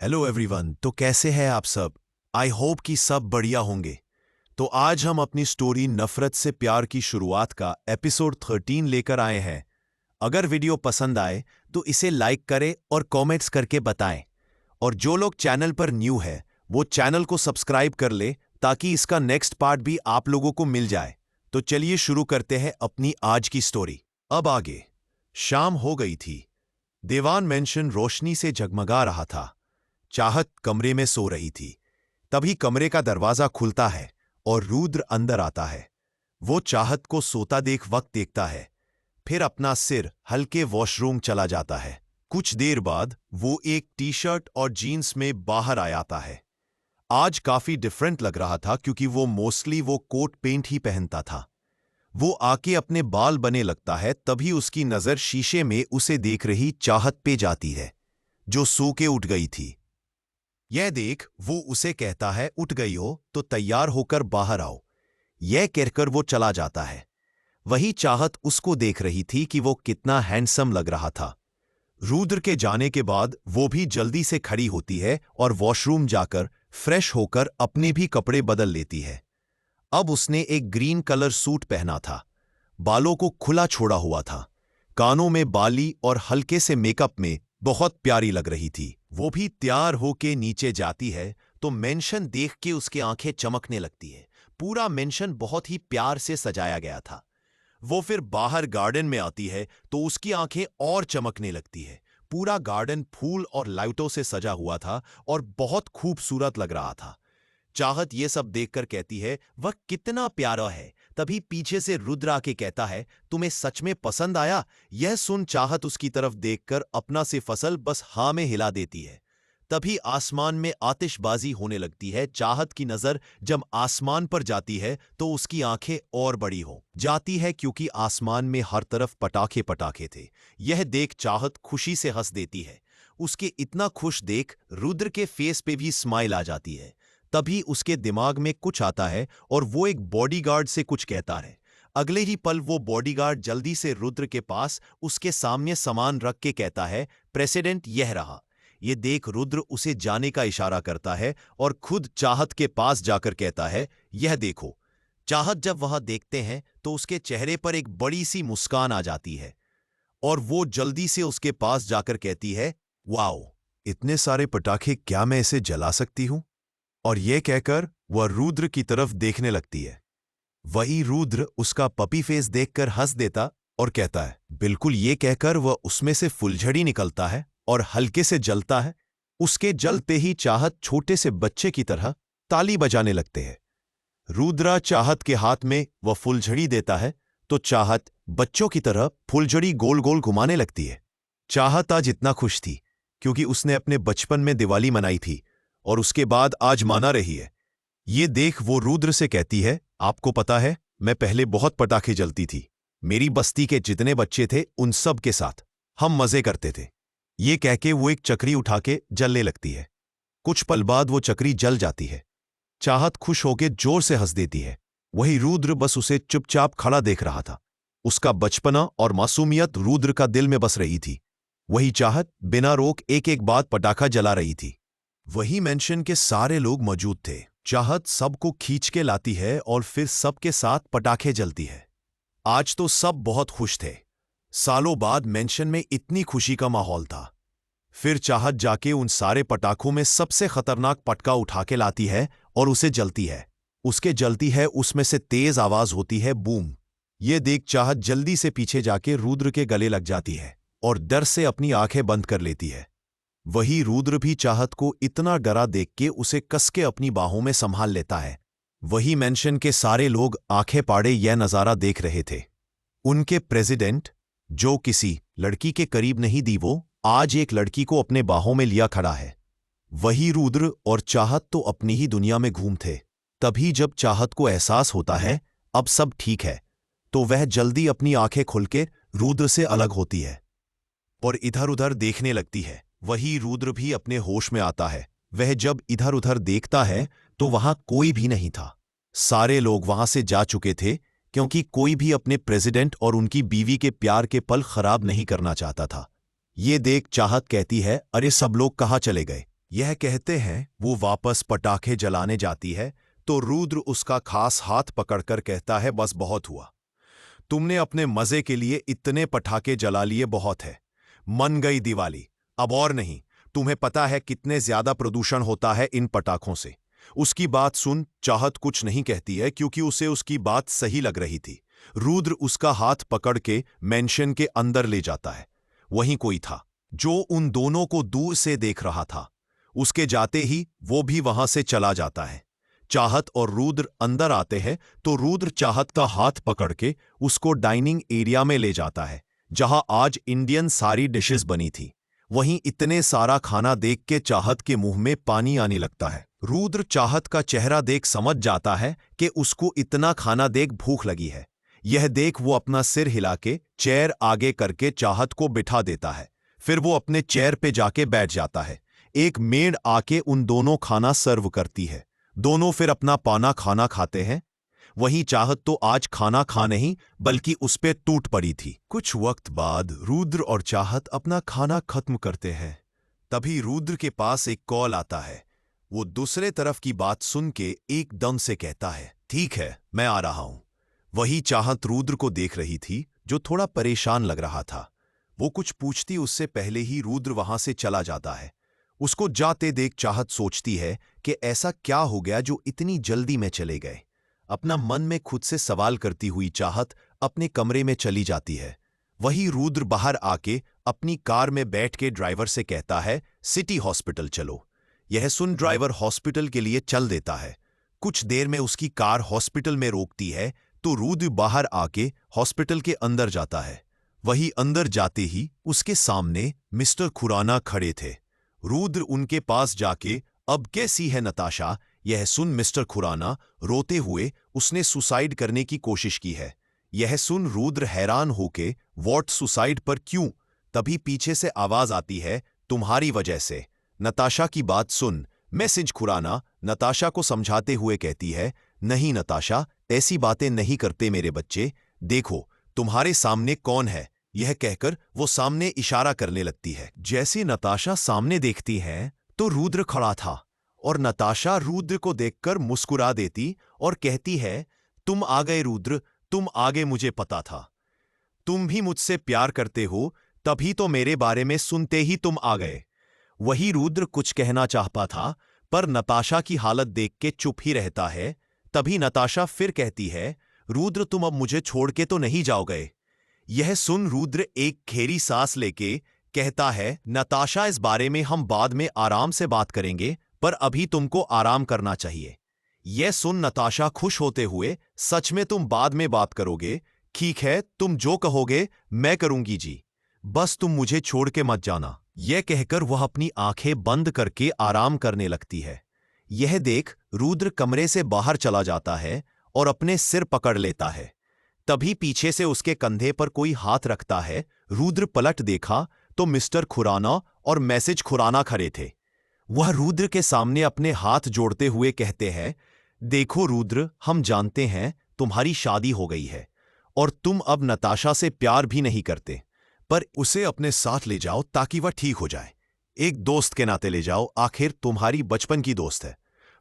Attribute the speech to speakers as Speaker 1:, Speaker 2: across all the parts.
Speaker 1: Hello everyone. तो कैसे हैं आप सब? आई होप कि सब बढ़िया होंगे। तो आज हम अपनी स्टोरी नफरत से प्यार की शुरुआत का एपिसोड 13 लेकर आए हैं। अगर वीडियो पसंद आए तो इसे लाइक करें और कमेंट्स करके बताएं। और जो लोग चैनल पर न्यू है वो चैनल को सब्सक्राइब कर ले ताकि इसका नेक्स्ट पार्ट भी आप लोगों को मिल जाए। तो चलिए शुरू करते हैं अपनी आज की स्टोरी। अब आगे। शाम हो गई थी। देवान मेंशन रोशनी से जगमगा रहा था। चाहत कमरे में सो रही थी। तभी कमरे का दरवाजा खुलता है और रुद्र अंदर आता है। वो चाहत को सोता देख वक्त देखता है, फिर अपना सिर हल्के वॉशरूम चला जाता है। कुछ देर बाद वो एक टी शर्ट और जीन्स में बाहर आ आता है। आज काफी डिफरेंट लग रहा था क्योंकि वो मोस्टली वो कोट पेंट ही पहनता था। वो आके अपने बाल बने लगता है, तभी उसकी नजर शीशे में उसे देख रही चाहत पे जाती है, जो सो के उठ गई थी। यह देख वो उसे कहता है, उठ गई हो तो तैयार होकर बाहर आओ। यह कहकर वो चला जाता है। वही चाहत उसको देख रही थी कि वो कितना हैंडसम लग रहा था। रुद्र के जाने के बाद वो भी जल्दी से खड़ी होती है और वॉशरूम जाकर फ्रेश होकर अपने भी कपड़े बदल लेती है। अब उसने एक ग्रीन कलर सूट पहना था, बालों को खुला छोड़ा हुआ था, कानों में बाली और हल्के से मेकअप में बहुत प्यारी लग रही थी। वो भी तैयार होके नीचे जाती है तो मेंशन देख के उसकी आंखें चमकने लगती है। पूरा मेंशन बहुत ही प्यार से सजाया गया था। वो फिर बाहर गार्डन में आती है तो उसकी आंखें और चमकने लगती है। पूरा गार्डन फूल और लाइटों से सजा हुआ था और बहुत खूबसूरत लग रहा था। चाहत ये सब देखकर कहती है, वह कितना प्यारा है। तभी पीछे से रुद्र आके कहता है, तुम्हें सच में पसंद आया? यह सुन चाहत उसकी तरफ देखकर अपना से फसल बस हाँ में हिला देती है। तभी आसमान में आतिशबाजी होने लगती है। चाहत की नजर जब आसमान पर जाती है तो उसकी आंखें और बड़ी हो जाती है क्योंकि आसमान में हर तरफ पटाखे पटाखे थे। यह देख चाहत खुशी से हंस देती है। उसके इतना खुश देख रुद्र के फेस पे भी स्माइल आ जाती है। तभी उसके दिमाग में कुछ आता है और वो एक बॉडीगार्ड से कुछ कहता है। अगले ही पल वो बॉडीगार्ड जल्दी से रुद्र के पास उसके सामने सामान रख के कहता है, प्रेसिडेंट यह रहा। ये देख रुद्र उसे जाने का इशारा करता है और खुद चाहत के पास जाकर कहता है, यह देखो। चाहत जब वहां देखते हैं तो उसके चेहरे पर एक बड़ी सी मुस्कान आ जाती है और वो जल्दी से उसके पास जाकर कहती है, वाओ, इतने सारे पटाखे, क्या मैं इसे जला सकती हूं? और यह कहकर वह रुद्र की तरफ देखने लगती है। वही रुद्र उसका पपी फेस देखकर हंस देता और कहता है, बिल्कुल। ये कहकर वह उसमें से फुलझड़ी निकलता है और हल्के से जलता है। उसके जलते ही चाहत छोटे से बच्चे की तरह ताली बजाने लगते हैं। रुद्रा चाहत के हाथ में वह फुलझड़ी देता है तो चाहत बच्चों की तरह फुलझड़ी गोल गोल घुमाने लगती है। चाहत आज इतना खुश थी क्योंकि उसने अपने बचपन में दिवाली मनाई थी और उसके बाद आज मना रही है। ये देख वो रुद्र से कहती है, आपको पता है, मैं पहले बहुत पटाखे जलती थी। मेरी बस्ती के जितने बच्चे थे उन सब के साथ हम मजे करते थे। ये कह के वो एक चक्री उठा के जलने लगती है। कुछ पल बाद वो चक्री जल जाती है। चाहत खुश होके जोर से हंस देती है। वही रुद्र बस उसे चुपचाप खड़ा देख रहा था। उसका बचपना और मासूमियत रुद्र का दिल में बस रही थी। वही चाहत बिना रोक एक एक बात पटाखा जला रही थी। वही मेंशन के सारे लोग मौजूद थे। चाहत सबको खींच के लाती है और फिर सबके साथ पटाखे जलती है। आज तो सब बहुत खुश थे। सालों बाद मेंशन में इतनी खुशी का माहौल था। फिर चाहत जाके उन सारे पटाखों में सबसे खतरनाक पटका उठा के लाती है और उसे जलती है। उसके जलती है उसमें से तेज आवाज होती है, बूम। ये देख चाहत जल्दी से पीछे जाके रुद्र के गले लग जाती है और डर से अपनी आंखें बंद कर लेती है। वही रुद्र भी चाहत को इतना डरा देख के उसे कसके अपनी बाहों में संभाल लेता है। वही मेंशन के सारे लोग आंखें पाड़े यह नजारा देख रहे थे। उनके प्रेसिडेंट, जो किसी लड़की के करीब नहीं थी, वो आज एक लड़की को अपने बाहों में लिया खड़ा है। वही रुद्र और चाहत तो अपनी ही दुनिया में घूम थे। तभी जब चाहत को एहसास होता है अब सब ठीक है, तो वह जल्दी अपनी आंखें खोल के रुद्र से अलग होती है और इधर उधर देखने लगती है। वही रुद्र भी अपने होश में आता है। वह जब इधर उधर देखता है तो वहां कोई भी नहीं था। सारे लोग वहां से जा चुके थे क्योंकि कोई भी अपने प्रेसिडेंट और उनकी बीवी के प्यार के पल खराब नहीं करना चाहता था। ये देख चाहत कहती है, अरे सब लोग कहाँ चले गए? यह कहते हैं वो वापस पटाखे जलाने जाती है तो रुद्र उसका खास हाथ पकड़कर कहता है, बस बहुत हुआ। तुमने अपने मजे के लिए इतने पटाखे जला लिए, बहुत है। मन गई दिवाली, अब और नहीं। तुम्हें पता है कितने ज्यादा प्रदूषण होता है इन पटाखों से। उसकी बात सुन चाहत कुछ नहीं कहती है क्योंकि उसे उसकी बात सही लग रही थी। रुद्र उसका हाथ पकड़ के मैंशन के अंदर ले जाता है। वहीं कोई था जो उन दोनों को दूर से देख रहा था। उसके जाते ही वो भी वहां से चला जाता है। चाहत और रुद्र अंदर आते हैं तो रुद्र चाहत का हाथ पकड़ के उसको डाइनिंग एरिया में ले जाता है जहां आज इंडियन सारी डिशेस बनी थी। वहीं इतने सारा खाना देख के चाहत के मुंह में पानी आने लगता है। रुद्र चाहत का चेहरा देख समझ जाता है कि उसको इतना खाना देख भूख लगी है। यह देख वो अपना सिर हिला के चेयर आगे करके चाहत को बिठा देता है। फिर वो अपने चेयर पे जाके बैठ जाता है। एक मेड आके उन दोनों खाना सर्व करती है। दोनों फिर अपना पाना खाना खाते हैं। वहीं चाहत तो आज खाना खा नहीं बल्कि उस पे टूट पड़ी थी। कुछ वक्त बाद रुद्र और चाहत अपना खाना खत्म करते हैं। तभी रुद्र के पास एक कॉल आता है। वो दूसरे तरफ की बात सुन के एकदम से कहता है, ठीक है, मैं आ रहा हूं। वही चाहत रुद्र को देख रही थी जो थोड़ा परेशान लग रहा था। वो कुछ पूछती उससे पहले ही रुद्र वहां से चला जाता है। उसको जाते देख चाहत सोचती है कि ऐसा क्या हो गया जो इतनी जल्दी में चले गए। अपना मन में खुद से सवाल करती हुई चाहत अपने कमरे में चली जाती है। वही रुद्र बाहर आके अपनी कार में बैठ के ड्राइवर से कहता है, सिटी हॉस्पिटल चलो। यह सुन ड्राइवर हॉस्पिटल के लिए चल देता है। कुछ देर में उसकी कार हॉस्पिटल में रोकती है तो रुद्र बाहर आके हॉस्पिटल के अंदर जाता है। वही अंदर जाते ही उसके सामने मिस्टर खुराना खड़े थे। रुद्र उनके पास जाके, अब कैसी है नताशा? यह सुन मिस्टर खुराना रोते हुए उसने सुसाइड करने की कोशिश की है। यह सुन रुद्र हैरान होके, व्हाट, सुसाइड पर क्यों? तभी पीछे से आवाज आती है, तुम्हारी वजह से। नताशा की बात सुन मैसेज खुराना नताशा को समझाते हुए कहती है, नहीं नताशा, ऐसी बातें नहीं करते मेरे बच्चे। देखो तुम्हारे सामने कौन है। यह कहकर वो सामने इशारा करने लगती है। जैसे नताशा सामने देखती है तो रुद्र खड़ा था और नताशा रुद्र को देखकर मुस्कुरा देती और कहती है, तुम आ गए रुद्र, तुम आ गए, मुझे पता था तुम भी मुझसे प्यार करते हो, तभी तो मेरे बारे में सुनते ही तुम आ गए। वही रुद्र कुछ कहना चाहता था पर नताशा की हालत देख के चुप ही रहता है। तभी नताशा फिर कहती है, रुद्र तुम अब मुझे छोड़ के तो नहीं जाओगे? यह सुन रुद्र एक गहरी सांस लेके कहता है, नताशा इस बारे में हम बाद में आराम से बात करेंगे, पर अभी तुमको आराम करना चाहिए। यह सुन नताशा खुश होते हुए, सच में तुम बाद में बात करोगे? ठीक है, तुम जो कहोगे मैं करूंगी जी, बस तुम मुझे छोड़ के मत जाना। यह कहकर वह अपनी आंखें बंद करके आराम करने लगती है। यह देख रुद्र कमरे से बाहर चला जाता है और अपने सिर पकड़ लेता है। तभी पीछे से उसके कंधे पर कोई हाथ रखता है। रुद्र पलट देखा तो मिस्टर खुराना और मैसेज खुराना खड़े थे। वह रुद्र के सामने अपने हाथ जोड़ते हुए कहते हैं, देखो रुद्र, हम जानते हैं तुम्हारी शादी हो गई है और तुम अब नताशा से प्यार भी नहीं करते, पर उसे अपने साथ ले जाओ ताकि वह ठीक हो जाए। एक दोस्त के नाते ले जाओ, आखिर तुम्हारी बचपन की दोस्त है।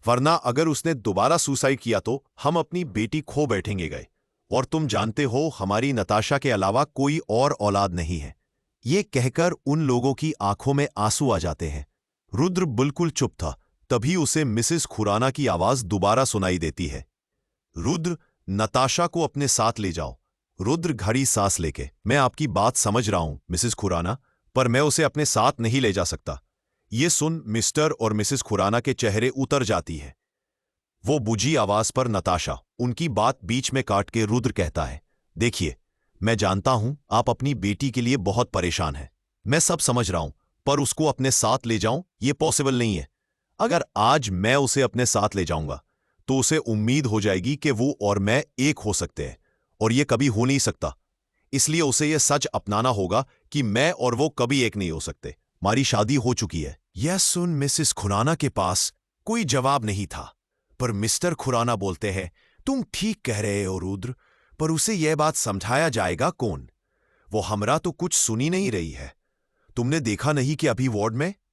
Speaker 1: वरना अगर उसने दोबारा सुसाइड किया तो हम अपनी बेटी खो बैठेंगे गए, और तुम जानते हो हमारी नताशा के अलावा कोई और औलाद नहीं है। ये कहकर उन लोगों की आंखों में आंसू आ जाते हैं। रुद्र बिल्कुल चुप था। तभी उसे मिसेस खुराना की आवाज दोबारा सुनाई देती है, रुद्र, नताशा को अपने साथ ले जाओ। रुद्र घड़ी सांस लेके, मैं आपकी बात समझ रहा हूं मिसेस खुराना, पर मैं उसे अपने साथ नहीं ले जा सकता। ये सुन मिस्टर और मिसेस खुराना के चेहरे उतर जाती है। वो बुझी आवाज पर नताशा उनकी बात बीच में काट के रुद्र कहता है, देखिए, मैं जानता हूं आप अपनी बेटी के लिए बहुत परेशान हैं, मैं सब समझ रहा हूं, पर उसको अपने साथ ले जाऊं ये पॉसिबल नहीं है। अगर आज मैं उसे अपने साथ ले जाऊंगा तो उसे उम्मीद हो जाएगी कि वो और मैं एक हो सकते हैं, और ये कभी हो नहीं सकता। इसलिए उसे यह सच अपनाना होगा कि मैं और वो कभी एक नहीं हो सकते। हमारी शादी हो चुकी है। यह सुन मिसेस खुराना के पास कोई जवाब नहीं था, पर मिस्टर खुराना बोलते हैं, तुम ठीक कह रहे हो रुद्र, पर उसे यह बात समझाया जाएगा कौन? वो हमरा तो कुछ सुनी नहीं रही है। तुमने देखा नहीं कि अभी वार्ड में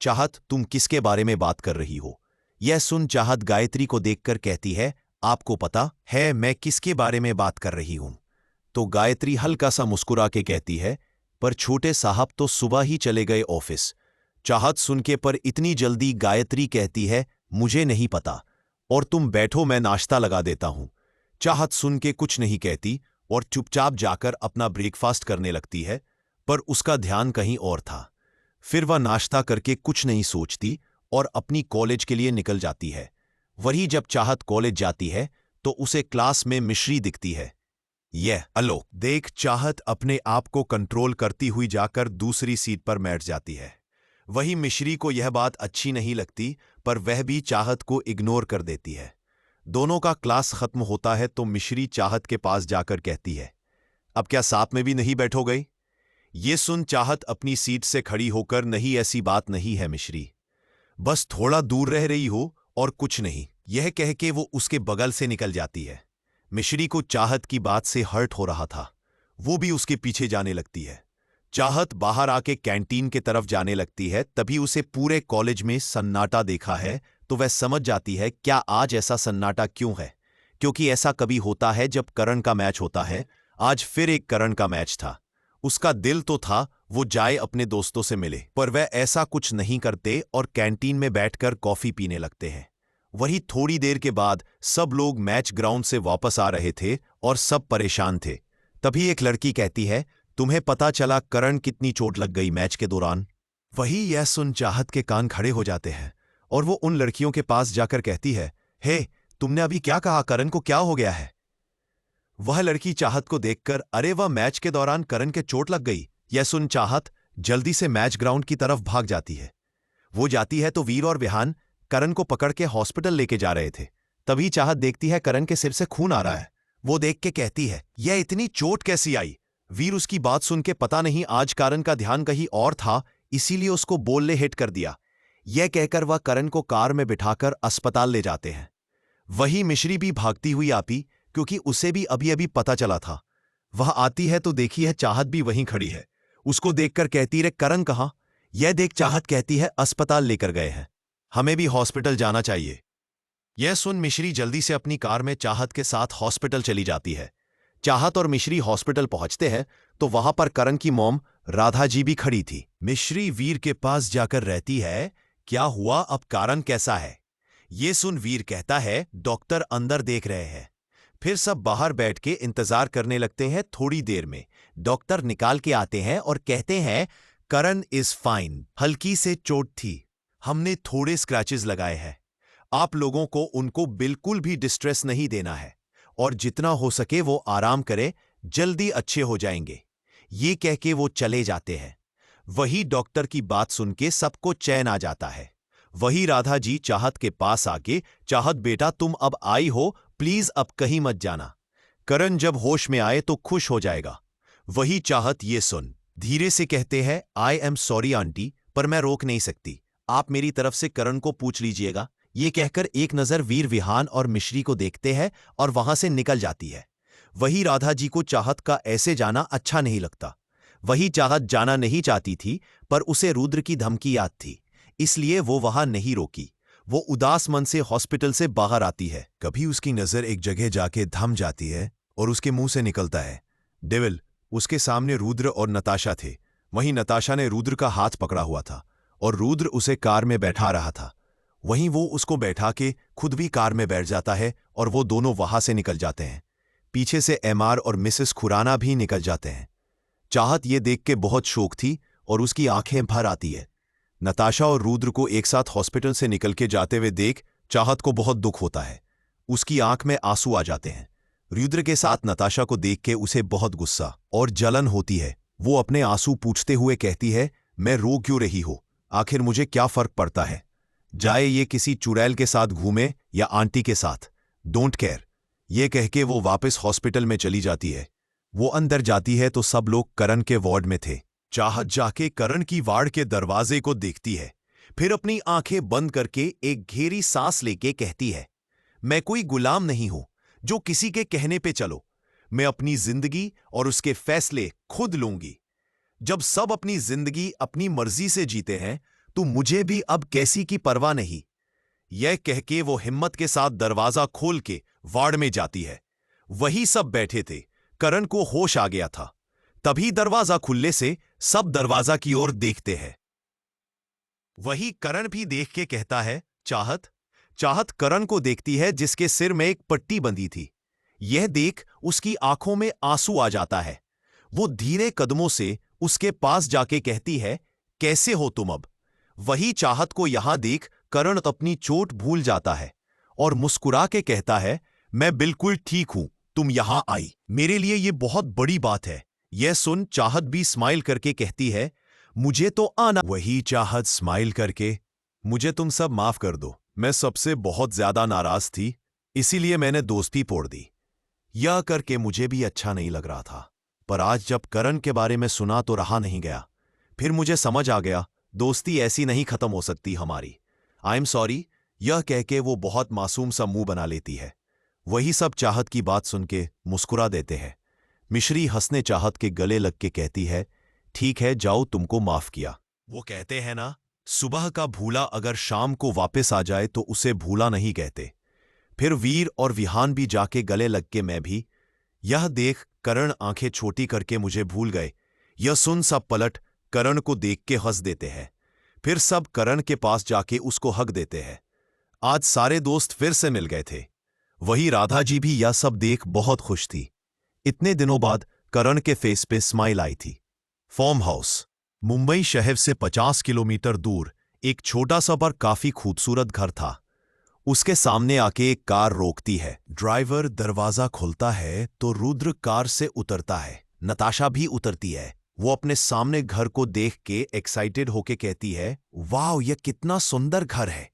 Speaker 1: चाहत, तुम किसके बारे में बात कर रही हो? यह सुन चाहत गायत्री को देखकर कहती है, आपको पता है मैं किसके बारे में बात कर रही हूं? तो गायत्री हल्का सा मुस्कुरा के कहती है, पर छोटे साहब तो सुबह ही चले गए ऑफिस। चाहत सुन के पर इतनी जल्दी गायत्री कहती है, मुझे नहीं पता, और तुम बैठो मैं नाश्ता लगा देता हूं। चाहत सुन के कुछ नहीं कहती और चुपचाप जाकर अपना ब्रेकफास्ट करने लगती है, पर उसका ध्यान कहीं और था। फिर वह नाश्ता करके कुछ नहीं सोचती और अपनी कॉलेज के लिए निकल जाती है। वही जब चाहत कॉलेज जाती है तो उसे क्लास में मिश्री दिखती है। यह अलोक देख चाहत अपने आप को कंट्रोल करती हुई जाकर दूसरी सीट पर बैठ जाती है। वही मिश्री को यह बात अच्छी नहीं लगती, पर वह भी चाहत को इग्नोर कर देती है। दोनों का क्लास खत्म होता है तो मिश्री चाहत के पास जाकर कहती है, अब क्या साथ में भी नहीं बैठो गई? ये सुन चाहत अपनी सीट से खड़ी होकर, नहीं ऐसी बात नहीं है मिश्री, बस थोड़ा दूर रह रही हो और कुछ नहीं, यह कह के वो उसके बगल से निकल जाती है। मिश्री को चाहत की बात से हर्ट हो रहा था, वो भी उसके पीछे जाने लगती है। चाहत बाहर आके कैंटीन के तरफ जाने लगती है, तभी उसे पूरे कॉलेज में सन्नाटा देखा है तो वह समझ जाती है क्या आज ऐसा सन्नाटा क्यों है, क्योंकि ऐसा कभी होता है जब करण का मैच होता है। आज फिर एक करण का मैच था। उसका दिल तो था वो जाए अपने दोस्तों से मिले, पर वह ऐसा कुछ नहीं करते और कैंटीन में बैठकर कॉफी पीने लगते हैं। वही थोड़ी देर के बाद सब लोग मैच ग्राउंड से वापस आ रहे थे और सब परेशान थे। तभी एक लड़की कहती है, तुम्हें पता चला करण कितनी चोट लग गई मैच के दौरान? वही यह सुन चाहत के कान खड़े हो जाते हैं और वो उन लड़कियों के पास जाकर कहती है, हे, तुमने अभी क्या कहा? करण को क्या हो गया है? वह लड़की चाहत को देखकर, अरे वह मैच के दौरान करण के चोट लग गई। यह सुन चाहत जल्दी से मैच ग्राउंड की तरफ भाग जाती है। वो जाती है तो वीर और विहान करण को पकड़ के हॉस्पिटल लेके जा रहे थे। तभी चाहत देखती है करण के सिर से खून आ रहा है। वो देख के कहती है, यह इतनी चोट कैसी आई? वीर उसकी बात सुन के, पता नहीं आज करण का ध्यान कहीं और था, इसीलिए उसको बोलने हिट कर दिया। यह कहकर वह करण को कार में बिठाकर अस्पताल ले जाते हैं। वही मिश्री भी भागती हुई आती, क्योंकि उसे भी अभी अभी पता चला था। वह आती है तो देखी है चाहत भी वहीं खड़ी है। उसको देखकर कहती, रे करण कहाँ? यह देख चाहत कहती है, अस्पताल लेकर गए हैं, हमें भी हॉस्पिटल जाना चाहिए। यह सुन मिश्री जल्दी से अपनी कार में चाहत के साथ हॉस्पिटल चली जाती है। चाहत और मिश्री हॉस्पिटल पहुंचते हैं तो वहां पर करण की मॉम राधा जी भी खड़ी थी। मिश्री वीर के पास जाकर रहती है, क्या हुआ, अब करण कैसा है? ये सुन वीर कहता है, डॉक्टर अंदर देख रहे हैं। फिर सब बाहर बैठ के इंतजार करने लगते हैं। थोड़ी देर में डॉक्टर निकाल के आते हैं और कहते हैं, करण इज फाइन, हल्की से चोट थी, हमने थोड़े स्क्रैचेस लगाए हैं। आप लोगों को उनको बिल्कुल भी डिस्ट्रेस नहीं देना है और जितना हो सके वो आराम करें, जल्दी अच्छे हो जाएंगे। ये कह के वो चले जाते हैं। वही डॉक्टर की बात सुन के सबको चैन आ जाता है। वही राधा जी चाहत के पास आके, चाहत बेटा तुम अब आई हो, प्लीज अब कहीं मत जाना, करण जब होश में आए तो खुश हो जाएगा। वही चाहत ये सुन धीरे से कहते हैं, आई एम सॉरी आंटी, पर मैं रोक नहीं सकती, आप मेरी तरफ से करण को पूछ लीजिएगा। ये कहकर एक नजर वीर विहान और मिश्री को देखते हैं और वहां से निकल जाती है। वही राधा जी को चाहत का ऐसे जाना अच्छा नहीं लगता। वही चाहत जाना नहीं चाहती थी, पर उसे रुद्र की धमकी याद थी, इसलिए वो वहां नहीं रोकी। वो उदास मन से हॉस्पिटल से बाहर आती है। कभी उसकी नजर एक जगह जाके थम जाती है और उसके मुंह से निकलता है, डेविल। उसके सामने रुद्र और नताशा थे। वहीं नताशा ने रुद्र का हाथ पकड़ा हुआ था और रुद्र उसे कार में बैठा रहा था। वहीं वो उसको बैठा के खुद भी कार में बैठ जाता है और वो दोनों वहां से निकल जाते हैं। पीछे से एमआर और मिसेस खुराना भी निकल जाते हैं। चाहत ये देख के बहुत शोक थी और उसकी आंखें भर आती है। नताशा और रुद्र को एक साथ हॉस्पिटल से निकल के जाते हुए देख चाहत को बहुत दुख होता है। उसकी आंख में आंसू आ जाते हैं। रुद्र के साथ नताशा को देख के उसे बहुत गुस्सा और जलन होती है। वो अपने आंसू पूछते हुए कहती है, मैं रो क्यों रही हो? आखिर मुझे क्या फर्क पड़ता है, जाए ये किसी चुड़ैल के साथ घूमे या आंटी के साथ, डोंट केयर। ये कह के वो वापस हॉस्पिटल में चली जाती है। वो अंदर जाती है तो सब लोग करण के वार्ड में थे। चाहत जाके करण की वार्ड के दरवाजे को देखती है, फिर अपनी आंखें बंद करके एक गहरी सांस लेके कहती है, मैं कोई गुलाम नहीं हूं जो किसी के कहने पे चलो। मैं अपनी जिंदगी और उसके फैसले खुद लूंगी। जब सब अपनी जिंदगी अपनी मर्जी से जीते हैं तू मुझे भी अब कैसी की परवाह नहीं। यह कह के वो हिम्मत के साथ दरवाजा खोल के वार्ड में जाती है। वही सब बैठे थे। करण को होश आ गया था। तभी दरवाजा खुलने से सब दरवाजा की ओर देखते हैं। वही करण भी देख के कहता है, चाहत। चाहत करण को देखती है जिसके सिर में एक पट्टी बंधी थी। यह देख उसकी आंखों में आंसू आ जाता है। वो धीरे कदमों से उसके पास जाके कहती है, कैसे हो तुम अब? वही चाहत को यहां देख करण अपनी चोट भूल जाता है और मुस्कुरा के कहता है, मैं बिल्कुल ठीक हूं, तुम यहां आई, मेरे लिए यह बहुत बड़ी बात है। यह सुन चाहत भी स्माइल करके कहती है, मुझे तो आना। वही चाहत स्माइल करके, मुझे तुम सब माफ कर दो, मैं सबसे बहुत ज्यादा नाराज थी, इसीलिए मैंने दोस्ती तोड़ दी। यह करके मुझे भी अच्छा नहीं लग रहा था, पर आज जब करण के बारे में सुना तो रहा नहीं गया। फिर मुझे समझ आ गया, दोस्ती ऐसी नहीं खत्म हो सकती हमारी। I am sorry. यह कह के वो बहुत मासूम सा मुंह बना लेती है। वही सब चाहत की बात सुन के मुस्कुरा देते हैं। मिश्री हंसने चाहत के गले लग के कहती है, ठीक है जाओ, तुमको माफ किया। वो कहते हैं ना, सुबह का भूला अगर शाम को वापस आ जाए तो उसे भूला नहीं कहते। फिर वीर और विहान भी जाके गले लग के मैं भी। यह देख करण आंखें छोटी करके मुझे भूल गए। यह सुन सब पलट करण को देख के हंस देते हैं। फिर सब करण के पास जाके उसको हक देते हैं। आज सारे दोस्त फिर से मिल गए थे। वही राधा जी भी यह सब देख बहुत खुश थी। इतने दिनों बाद करण के फेस पे स्माइल आई थी। Farm house. मुंबई शहर से 50 किलोमीटर दूर एक छोटा सा पर काफी खूबसूरत घर था। उसके सामने आके एक कार रोकती है। ड्राइवर दरवाजा खोलता है तो रुद्र कार से उतरता है। नताशा भी उतरती है। वो अपने सामने घर को देख के एक्साइटेड होके कहती है, वाह ये कितना सुंदर घर है।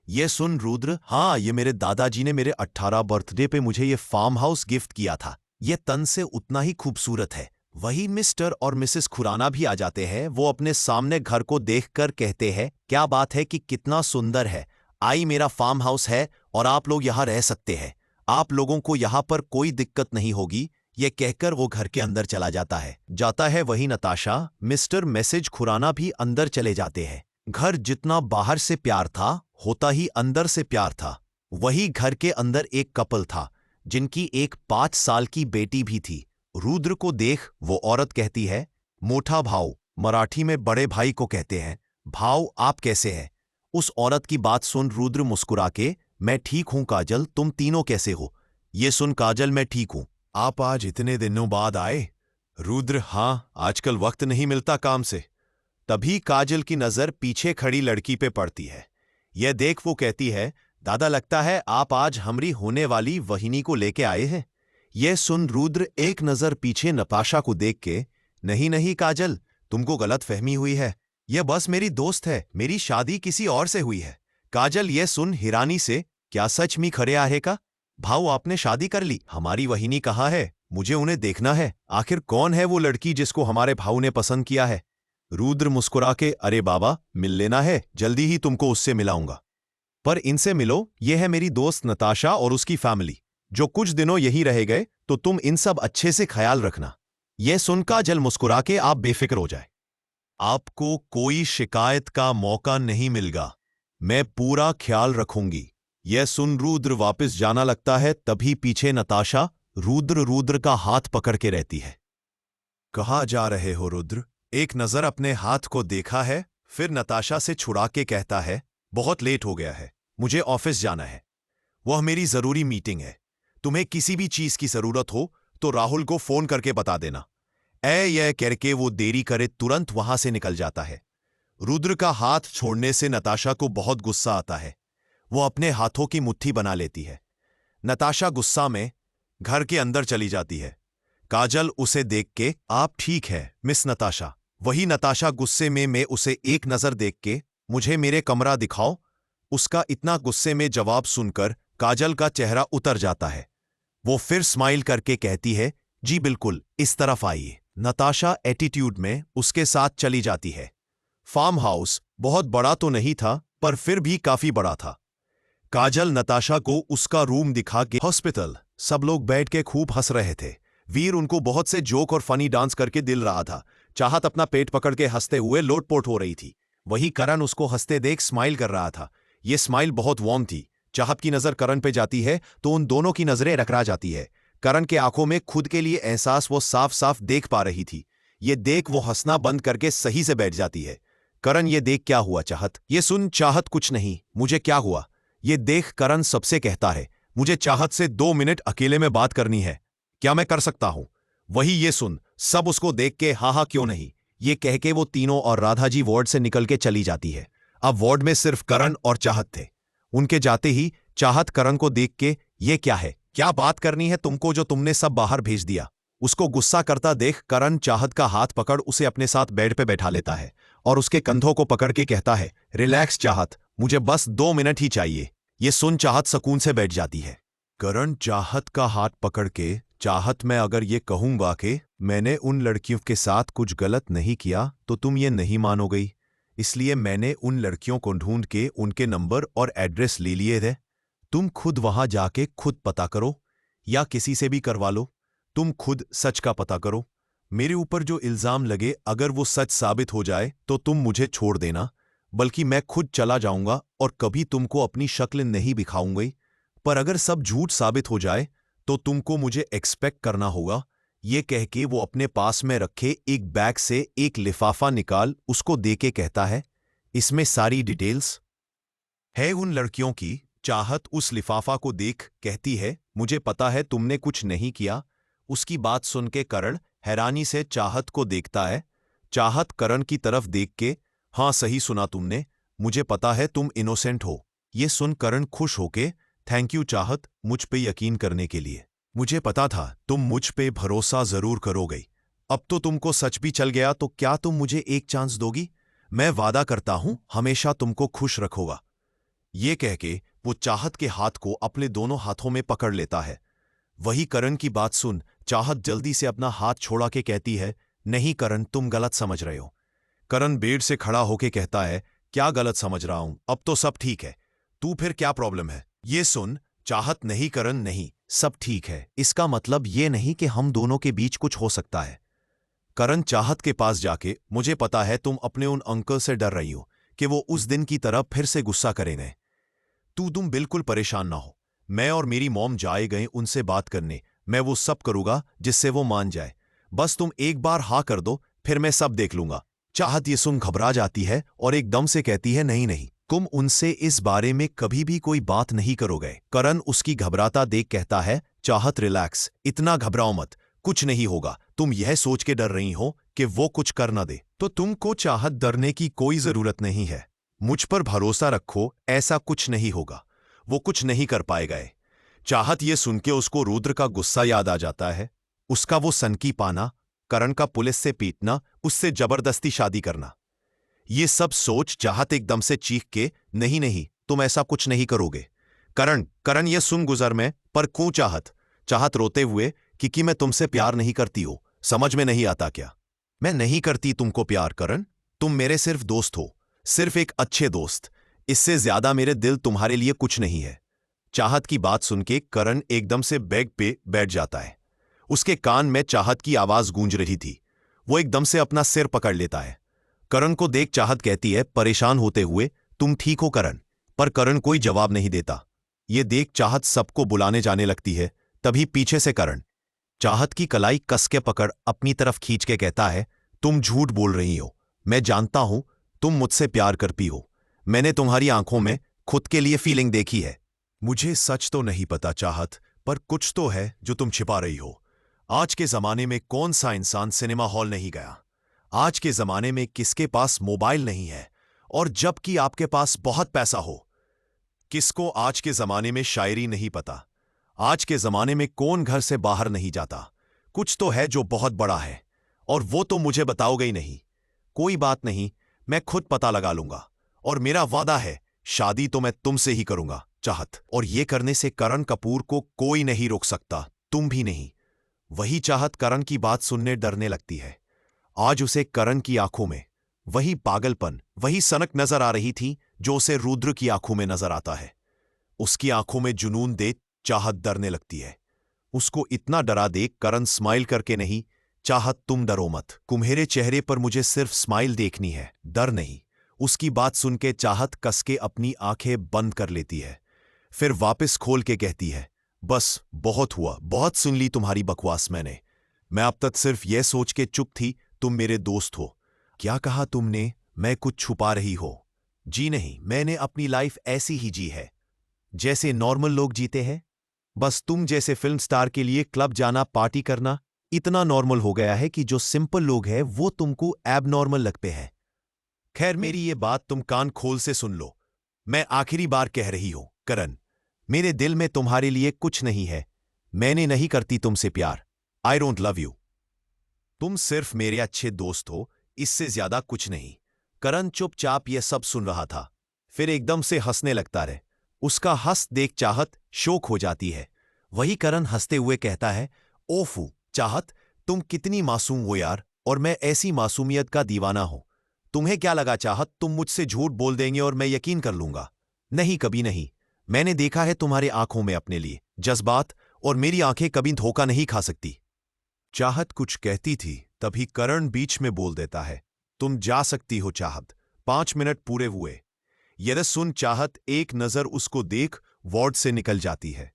Speaker 1: ये सुन रुद्र, हाँ ये मेरे दादाजी ने मेरे 18 बर्थडे पे मुझे ये फार्म हाउस गिफ्ट किया था। ये तन से उतना ही खूबसूरत है। वही मिस्टर और मिसेस खुराना भी आ जाते हैं। वो अपने सामने घर को देखकर कहते हैं, क्या बात है कि कितना सुंदर है। आई मेरा फार्म हाउस है और आप लोग यहाँ रह सकते हैं। आप लोगों को यहाँ पर कोई दिक्कत नहीं होगी। ये कहकर वो घर के अंदर चला जाता है। वही नताशा, मिस्टर मैसेज खुराना भी अंदर चले जाते हैं। घर जितना बाहर से प्यार था होता ही अंदर से प्यार था। वही घर के अंदर एक कपल था जिनकी एक 5 साल की बेटी भी थी। रुद्र को देख वो औरत कहती है, मोठा भाऊ, मराठी में बड़े भाई को कहते हैं। भाऊ आप कैसे हैं? उस औरत की बात सुन रुद्र मुस्कुरा के, मैं ठीक हूं काजल, तुम तीनों कैसे हो? ये सुन काजल, मैं ठीक हूं। आप आज इतने दिनों बाद आए? रुद्र, हाँ आजकल वक्त नहीं मिलता काम से। तभी काजल की नजर पीछे खड़ी लड़की पे पड़ती है। यह देख वो कहती है, दादा लगता है आप आज हमारी होने वाली वहिनी को लेके आए हैं। यह सुन रुद्र एक नजर पीछे नताशा को देख के, नहीं नहीं काजल, तुमको गलत फहमी हुई है। यह बस मेरी दोस्त है, मेरी शादी किसी और से हुई है। काजल यह सुन हिरानी से, क्या सच में खरे आहे का? भाऊ आपने शादी कर ली? हमारी वहिनी कहाँ है? मुझे उन्हें देखना है। आखिर कौन है वो लड़की जिसको हमारे भाऊ ने पसंद किया है? रुद्र मुस्कुरा के, अरे बाबा मिल लेना है, जल्दी ही तुमको उससे मिलाऊंगा। पर इनसे मिलो, यह है मेरी दोस्त नताशा और उसकी फैमिली, जो कुछ दिनों यही रह गए, तो तुम इन सब अच्छे से ख्याल रखना। यह सुन काजल मुस्कुरा के, आप बेफिक्र हो जाए, आपको कोई शिकायत का मौका नहीं मिलेगा, मैं पूरा ख्याल रखूंगी। यह सुन रुद्र वापस जाना लगता है। तभी पीछे नताशा रुद्र का हाथ पकड़ के रहती है। कहाँ जा रहे हो रुद्र? एक नजर अपने हाथ को देखा है, फिर नताशा से छुड़ा के कहता है, बहुत लेट हो गया है, मुझे ऑफिस जाना है। वह मेरी जरूरी मीटिंग है। तुम्हें किसी भी चीज की जरूरत हो तो राहुल को फोन करके बता देना। यह करके वो देरी करे तुरंत वहां से निकल जाता है। रुद्र का हाथ छोड़ने से नताशा को बहुत गुस्सा आता है। वो अपने हाथों की मुट्ठी बना लेती है। नताशा गुस्सा में घर के अंदर चली जाती है। काजल उसे देख के, आप ठीक है मिस नताशा? वही नताशा गुस्से में, मैं उसे एक नजर देख के, मुझे मेरे कमरा दिखाओ। उसका इतना गुस्से में जवाब सुनकर काजल का चेहरा उतर जाता है। वो फिर स्माइल करके कहती है, जी बिल्कुल, इस तरफ आइए। नताशा एटीट्यूड में उसके साथ चली जाती है। फार्म हाउस बहुत बड़ा तो नहीं था, पर फिर भी काफी बड़ा था। काजल नताशा को उसका रूम दिखा के, हॉस्पिटल सब लोग बैठ के खूब हंस रहे थे। वीर उनको बहुत से जोक और फनी डांस करके दिल रहा था। चाहत अपना पेट पकड़ के हंसते हुए लोटपोट हो रही थी। वही करण उसको हंसते देख स्माइल कर रहा था। ये स्माइल बहुत वार्म थी। चाहत की नजर करण पे जाती है तो उन दोनों की नजरें टकरा जाती है। करण के आंखों में खुद के लिए एहसास वो साफ साफ देख पा रही थी। ये देख वो हंसना बंद करके सही से बैठ जाती है। करण, ये देख क्या हुआ चाहत? ये सुन चाहत, कुछ नहीं, मुझे क्या हुआ? ये देख करण सबसे कहता है, मुझे चाहत से 2 मिनट अकेले में बात करनी है, क्या मैं कर सकता हूं? वही ये सुन सब उसको देख के हाँ हाँ क्यों नहीं, ये कह के वो तीनों और राधा जी वार्ड से निकल के चली जाती है। अब वार्ड में सिर्फ करण और चाहत थे। उनके जाते ही चाहत करण को देख के, ये क्या है, क्या बात करनी है तुमको जो तुमने सब बाहर भेज दिया? उसको गुस्सा करता देख करण चाहत का हाथ पकड़ उसे अपने साथ बेड पे बैठा लेता है और उसके कंधों को पकड़ के कहता है, रिलैक्स चाहत, मुझे बस 2 मिनट ही चाहिए। ये सुन चाहत सुकून से बैठ जाती है। करण चाहत का हाथ पकड़ के, चाहत, मैं अगर ये कहूंगा कि मैंने उन लड़कियों के साथ कुछ गलत नहीं किया तो तुम ये नहीं मानोगी, इसलिए मैंने उन लड़कियों को ढूंढ के उनके नंबर और एड्रेस ले लिए थे। तुम खुद वहां जाके खुद पता करो या किसी से भी करवा लो। तुम खुद सच का पता करो। मेरे ऊपर जो इल्जाम लगे अगर वो सच साबित हो जाए तो तुम मुझे छोड़ देना, बल्कि मैं खुद चला जाऊंगा और कभी तुमको अपनी शक्ल नहीं दिखाऊंगी। पर अगर सब झूठ साबित हो जाए तो तुमको मुझे एक्सपेक्ट करना होगा। ये कह के वो अपने पास में रखे एक बैग से एक लिफाफा निकाल उसको दे के कहता है, इसमें सारी डिटेल्स है उन लड़कियों की। चाहत उस लिफाफा को देख कहती है, मुझे पता है तुमने कुछ नहीं किया। उसकी बात सुन के करण हैरानी से चाहत को देखता है। चाहत करण की तरफ देख के, हाँ सही सुना तुमने, मुझे पता है तुम इनोसेंट हो। ये सुन करण खुश होके, थैंक यू चाहत, मुझ पे यकीन करने के लिए। मुझे पता था तुम मुझ पे भरोसा जरूर करोगे। अब तो तुमको सच भी चल गया तो क्या तुम मुझे एक चांस दोगी? मैं वादा करता हूं हमेशा तुमको खुश रखूंगा। ये कह के वो चाहत के हाथ को अपने दोनों हाथों में पकड़ लेता है। वही करण की बात सुन चाहत जल्दी से अपना हाथ छोड़ा के कहती है, नहीं करण, तुम गलत समझ रहे हो। करण बेड से खड़ा होके कहता है, क्या गलत समझ रहा हूं? अब तो सब ठीक है। तू फिर क्या प्रॉब्लम है? ये सुन चाहत, नहीं करण नहीं, सब ठीक है, इसका मतलब ये नहीं कि हम दोनों के बीच कुछ हो सकता है। करण चाहत के पास जाके, मुझे पता है तुम अपने उन अंकल से डर रही हो कि वो उस दिन की तरह फिर से गुस्सा करेंगे। तुम बिल्कुल परेशान ना हो। मैं और मेरी मॉम जाए गए उनसे बात करने, मैं वो सब करूंगा जिससे वो मान जाए। बस तुम एक बार हाँ कर दो, फिर मैं सब देख लूंगा। चाहत ये सुन घबरा जाती है और एकदम से कहती है, नहीं नहीं, तुम उनसे इस बारे में कभी भी कोई बात नहीं करोगे। करण उसकी घबराता देख कहता है, चाहत रिलैक्स, इतना घबराओ मत, कुछ नहीं होगा। तुम यह सोच के डर रही हो कि वो कुछ कर ना दे, तो तुमको चाहत डरने की कोई जरूरत नहीं है। मुझ पर भरोसा रखो, ऐसा कुछ नहीं होगा, वो कुछ नहीं कर पाएगा। चाहत ये सुन के उसको रुद्र का गुस्सा याद आ जाता है। उसका वो सनकी पाना, करण का पुलिस से पीटना, उससे जबरदस्ती शादी करना। ये सब सोच चाहत एकदम से चीख के, नहीं नहीं, तुम ऐसा कुछ नहीं करोगे। करण करण ये सुन गुजर में, पर क्यों चाहत? चाहत रोते हुए, कि मैं तुमसे प्यार नहीं करती हो, समझ में नहीं आता क्या? मैं नहीं करती तुमको प्यार करण, तुम मेरे सिर्फ दोस्त हो, सिर्फ एक अच्छे दोस्त। इससे ज्यादा मेरे दिल तुम्हारे लिए कुछ नहीं है। चाहत की बात सुन के करण एकदम से बेड पे बैठ जाता है। उसके कान में चाहत की आवाज गूंज रही थी। वो एकदम से अपना सिर पकड़ लेता है। करण को देख चाहत कहती है परेशान होते हुए, तुम ठीक हो करण? पर करण कोई जवाब नहीं देता। ये देख चाहत सबको बुलाने जाने लगती है। तभी पीछे से करण चाहत की कलाई कस के पकड़ अपनी तरफ खींच के कहता है, तुम झूठ बोल रही हो, मैं जानता हूं तुम मुझसे प्यार करती हो। मैंने तुम्हारी आंखों में खुद के लिए फीलिंग देखी है। मुझे सच तो नहीं पता चाहत, पर कुछ तो है जो तुम छिपा रही हो। आज के जमाने में कौन सा इंसान सिनेमा हॉल नहीं गया? आज के जमाने में किसके पास मोबाइल नहीं है? और जबकि आपके पास बहुत पैसा हो। किसको आज के जमाने में शायरी नहीं पता? आज के जमाने में कौन घर से बाहर नहीं जाता? कुछ तो है जो बहुत बड़ा है, और वो तो मुझे बताओगे ही नहीं। कोई बात नहीं, मैं खुद पता लगा लूंगा, और मेरा वादा है शादी तो मैं तुमसे ही करूंगा चाहत, और ये करने से करण कपूर को कोई नहीं रोक सकता, तुम भी नहीं। वही चाहत करण की बात सुनने डरने लगती है। आज उसे करण की आंखों में वही पागलपन, वही सनक नजर आ रही थी जो उसे रुद्र की आंखों में नजर आता है। उसकी आंखों में जुनून देख चाहत डरने लगती है। उसको इतना डरा देख करण स्माइल करके, नहीं चाहत तुम डरो मत, तुम्हारे चेहरे पर मुझे सिर्फ स्माइल देखनी है, डर नहीं। उसकी बात सुन के चाहत कस के अपनी आंखें बंद कर लेती है, फिर वापस खोल के कहती है, बस बहुत हुआ, बहुत सुन ली तुम्हारी बकवास मैंने। मैं अब तक सिर्फ यह सोच के चुप थी तुम मेरे दोस्त हो। क्या कहा तुमने? मैं कुछ छुपा रही हो? जी नहीं, मैंने अपनी लाइफ ऐसी ही जी है जैसे नॉर्मल लोग जीते हैं। बस तुम जैसे फिल्म स्टार के लिए क्लब जाना, पार्टी करना इतना नॉर्मल हो गया है कि जो सिंपल लोग हैं वो तुमको एबनॉर्मल लगते हैं। खैर, मेरी ये बात तुम कान खोल से सुन लो। मैं आखिरी बार कह रही हूं करण, मेरे दिल में तुम्हारे लिए कुछ नहीं है। मैंने नहीं करती तुमसे प्यार। I don't love you. तुम सिर्फ मेरे अच्छे दोस्त हो, इससे ज्यादा कुछ नहीं। करण चुपचाप यह सब सुन रहा था, फिर एकदम से हंसने लगता रहे। उसका हंस देख चाहत शोक हो जाती है। वही करण हंसते हुए कहता है, ओफू चाहत, तुम कितनी मासूम हो यार, और मैं ऐसी मासूमियत का दीवाना हूं। तुम्हें क्या लगा चाहत, तुम मुझसे झूठ बोल देंगे और मैं यकीन कर लूंगा? नहीं, कभी नहीं। मैंने देखा है तुम्हारे आंखों में अपने लिए जज्बात, और मेरी आंखें कभी धोखा नहीं खा सकती। चाहत कुछ कहती थी, तभी करण बीच में बोल देता है, तुम जा सकती हो चाहत। 5 मिनट पूरे हुए। यह सुन चाहत एक नजर उसको देख वार्ड से निकल जाती है।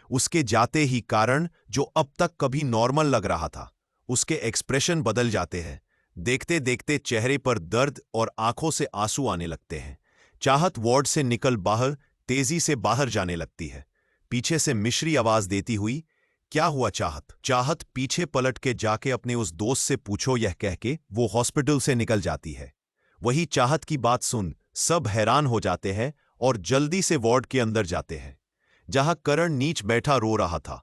Speaker 1: उसके जाते ही कारण, जो अब तक कभी नॉर्मल लग रहा था, उसके एक्सप्रेशन बदल जाते हैं। देखते देखते चेहरे पर दर्द और आंखों से आंसू आने लगते हैं। चाहत वार्ड से निकल बाहर तेजी से बाहर जाने लगती है। पीछे से मिश्री आवाज देती हुई, क्या हुआ चाहत? चाहत पीछे पलट के जाके अपने उस दोस्त से पूछो, यह कह के वो हॉस्पिटल से निकल जाती है। वही चाहत की बात सुन सब हैरान हो जाते हैं और जल्दी से वार्ड के अंदर जाते हैं, जहां करण नीच बैठा रो रहा था।